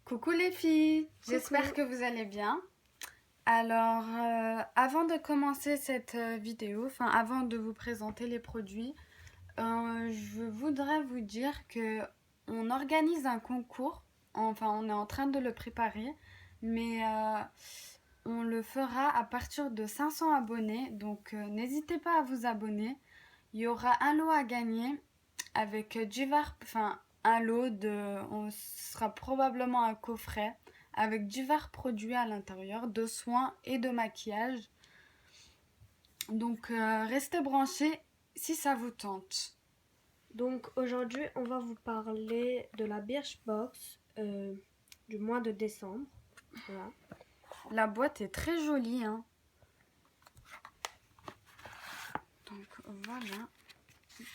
Coucou les filles, j'espère Coucou. que vous allez bien. Alors, avant de commencer cette vidéo, enfin avant de vous présenter les produits, je voudrais vous dire que on organise un concours. Enfin, on est en train de le préparer, mais on le fera à partir de 500 abonnés. Donc, n'hésitez pas à vous abonner. Il y aura un lot à gagner avec enfin un lot on sera probablement un coffret avec divers produits à l'intérieur, de soins et de maquillage. Donc restez branchés si ça vous tente. Donc aujourd'hui, on va vous parler de la Birchbox du mois de décembre. Voilà. La boîte est très jolie, hein. Donc voilà.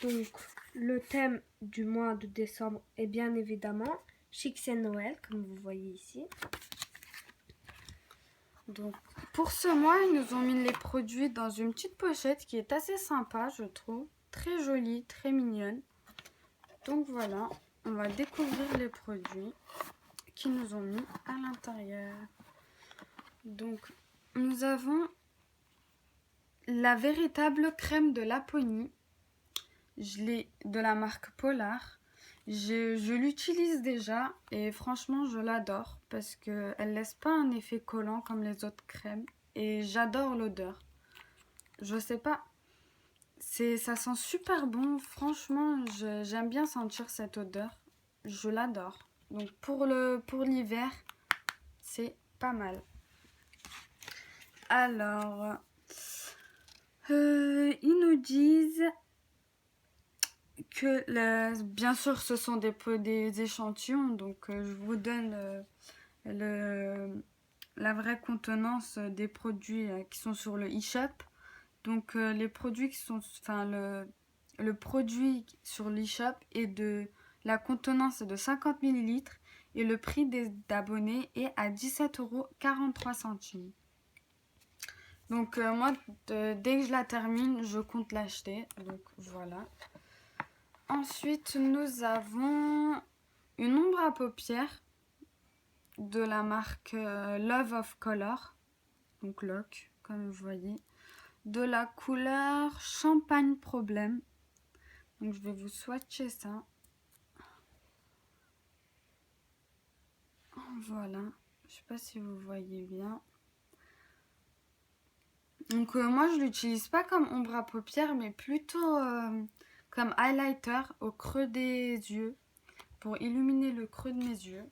Donc le thème du mois de décembre est bien évidemment Chic et Noël, comme vous voyez ici. Donc pour ce mois, ils nous ont mis les produits dans une petite pochette qui est assez sympa, je trouve. Très jolie, très mignonne. Donc voilà, on va découvrir les produits qui nous ont mis à l'intérieur. Donc, nous avons la véritable crème de Laponie. Je l'ai de la marque Polar. Je l'utilise déjà et franchement, je l'adore parce qu'elle laisse pas un effet collant comme les autres crèmes et j'adore l'odeur. Je sais pas, ça sent super bon. Franchement, j'aime bien sentir cette odeur. Je l'adore. Donc pour l'hiver, c'est pas mal. Alors, ils nous disent que bien sûr ce sont des échantillons, donc je vous donne la vraie contenance des produits qui sont sur le e-shop. Donc les produits qui sont, enfin le produit sur l'e-shop est la contenance est de 50 millilitres et le prix d'abonnés est à 17,43 €. Donc moi, dès que je la termine, je compte l'acheter. Donc voilà. Ensuite, nous avons une ombre à paupières de la marque Love of Color. Donc LOC, comme vous voyez. De la couleur Champagne Problème. Donc je vais vous swatcher ça. Voilà. Je sais pas si vous voyez bien. Donc moi je l'utilise pas comme ombre à paupières mais plutôt comme highlighter au creux des yeux pour illuminer le creux de mes yeux.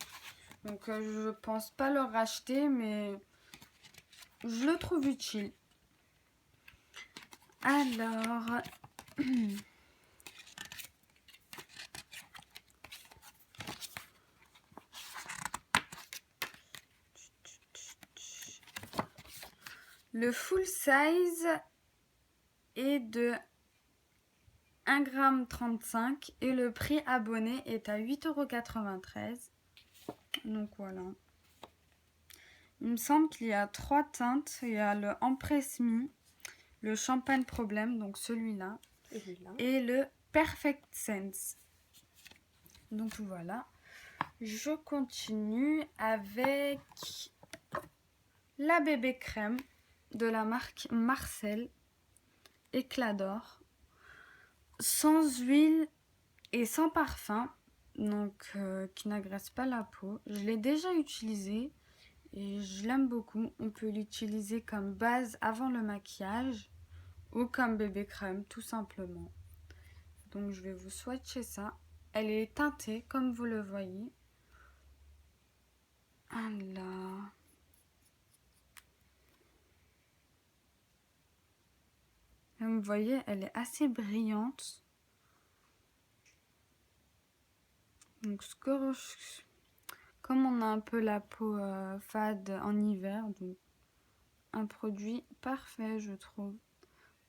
Donc je pense pas le racheter mais je le trouve utile. Alors le full size est de 1,35 g et le prix abonné est à 8,93 €. Donc voilà. Il me semble qu'il y a 3 teintes. Il y a le Empress Me, le Champagne Problème, donc celui-là, et le Perfect Sense. Donc voilà. Je continue avec la bébé crème de la marque Marcel, éclat d'or, sans huile et sans parfum, donc qui n'agresse pas la peau. Je l'ai déjà utilisé et je l'aime beaucoup. On peut l'utiliser comme base avant le maquillage ou comme bébé crème tout simplement. Donc je vais vous swatcher ça. Elle est teintée comme vous le voyez. Alors, comme vous voyez, elle est assez brillante. Donc comme on a un peu la peau fade en hiver, donc un produit parfait je trouve.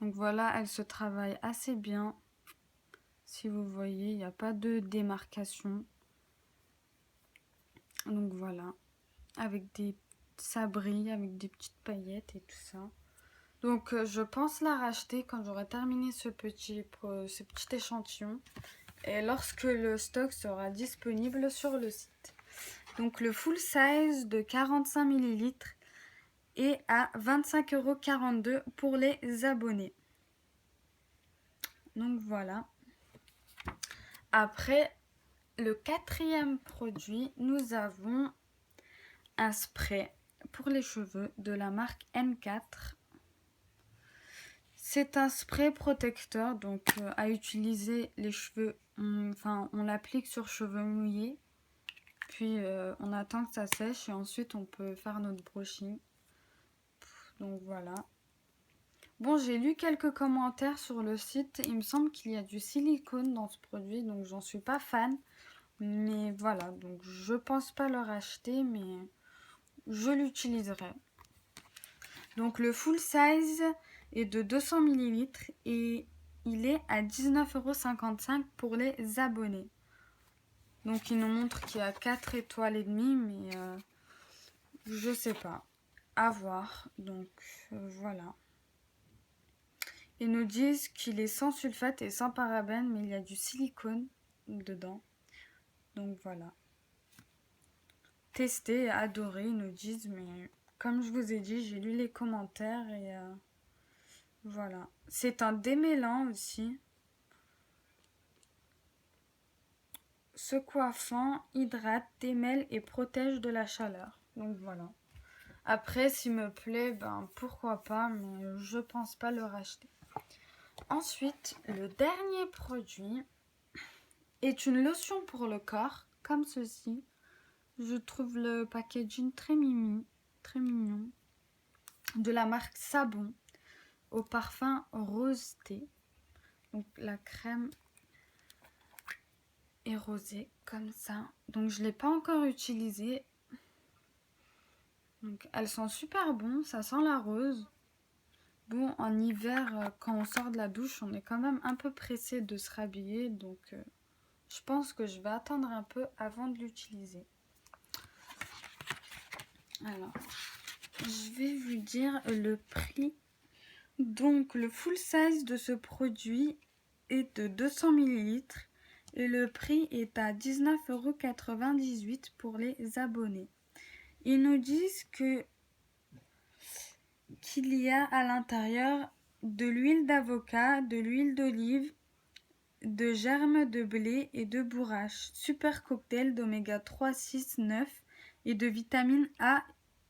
Donc voilà, elle se travaille assez bien. Si vous voyez, il n'y a pas de démarcation. Donc voilà, avec ça brille avec des petites paillettes et tout ça. Donc je pense la racheter quand j'aurai terminé ce petit échantillon et lorsque le stock sera disponible sur le site. Donc le full size de 45 ml est à 25,42 € pour les abonnés. Donc voilà. Après, le quatrième produit, nous avons un spray pour les cheveux de la marque N4. C'est un spray protecteur, donc à utiliser les cheveux, on l'applique sur cheveux mouillés, puis on attend que ça sèche et ensuite on peut faire notre brushing. Donc voilà. Bon, j'ai lu quelques commentaires sur le site, il me semble qu'il y a du silicone dans ce produit, donc j'en suis pas fan. Mais voilà, donc je pense pas le racheter, mais je l'utiliserai. Donc le full size est de 200 ml et il est à 19,55 € pour les abonnés. Donc il nous montre qu'il y a 4 étoiles et demie, mais je sais pas. À voir. Donc voilà. Ils nous disent qu'il est sans sulfate et sans parabènes, mais il y a du silicone dedans. Donc voilà. Testé et adoré, ils nous disent, mais comme je vous ai dit, j'ai lu les commentaires et voilà. C'est un démêlant aussi. Se coiffant, hydrate, démêle et protège de la chaleur. Donc voilà. Après, s'il me plaît, ben pourquoi pas, mais je pense pas le racheter. Ensuite, le dernier produit est une lotion pour le corps, comme ceci. Je trouve le packaging très mimi, très mignon. De la marque Savon, au parfum rose thé. Donc la crème est rosée, comme ça. Donc je ne l'ai pas encore utilisée. Donc elles sont super bonnes, ça sent la rose. Bon, en hiver, quand on sort de la douche, on est quand même un peu pressé de se rhabiller. Donc je pense que je vais attendre un peu avant de l'utiliser. Alors, je vais vous dire le prix. Donc, le full size de ce produit est de 200 ml et le prix est à 19,98 € pour les abonnés. Ils nous disent qu'il y a à l'intérieur de l'huile d'avocat, de l'huile d'olive, de germes de blé et de bourrache. Super cocktail d'oméga 3, 6, 9 et de vitamines A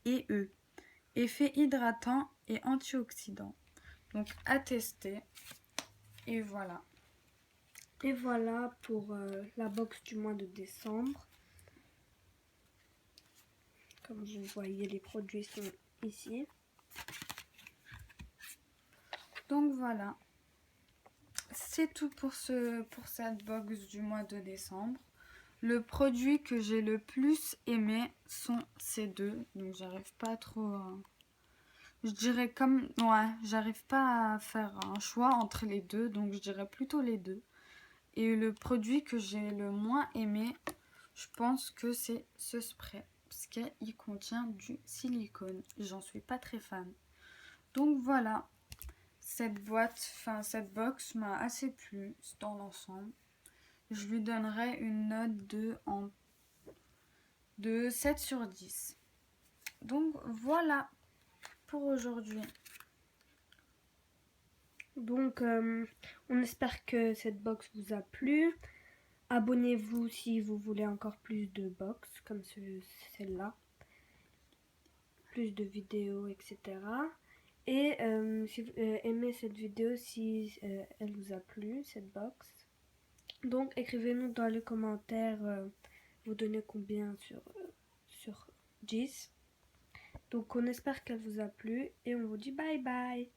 et E. Effet hydratant et antioxydant. Donc à tester. Et voilà. Et voilà pour la box du mois de décembre. Comme vous voyez, les produits sont ici. Donc voilà. C'est tout pour cette box du mois de décembre. Le produit que j'ai le plus aimé sont ces deux. Donc j'arrive pas trop... je dirais comme... Ouais, j'arrive pas à faire un choix entre les deux. Donc je dirais plutôt les deux. Et le produit que j'ai le moins aimé, je pense que c'est ce spray. Parce qu'il contient du silicone. J'en suis pas très fan. Donc voilà. Cette box m'a assez plu dans l'ensemble. Je lui donnerai une note de 7 sur 10. Donc voilà pour aujourd'hui. Donc, on espère que cette box vous a plu. Abonnez-vous si vous voulez encore plus de box comme celle-là. Plus de vidéos, etc. Et si vous aimez cette vidéo, si elle vous a plu, cette box. Donc, écrivez-nous dans les commentaires, vous donnez combien sur 10. Donc, on espère qu'elle vous a plu et on vous dit bye bye.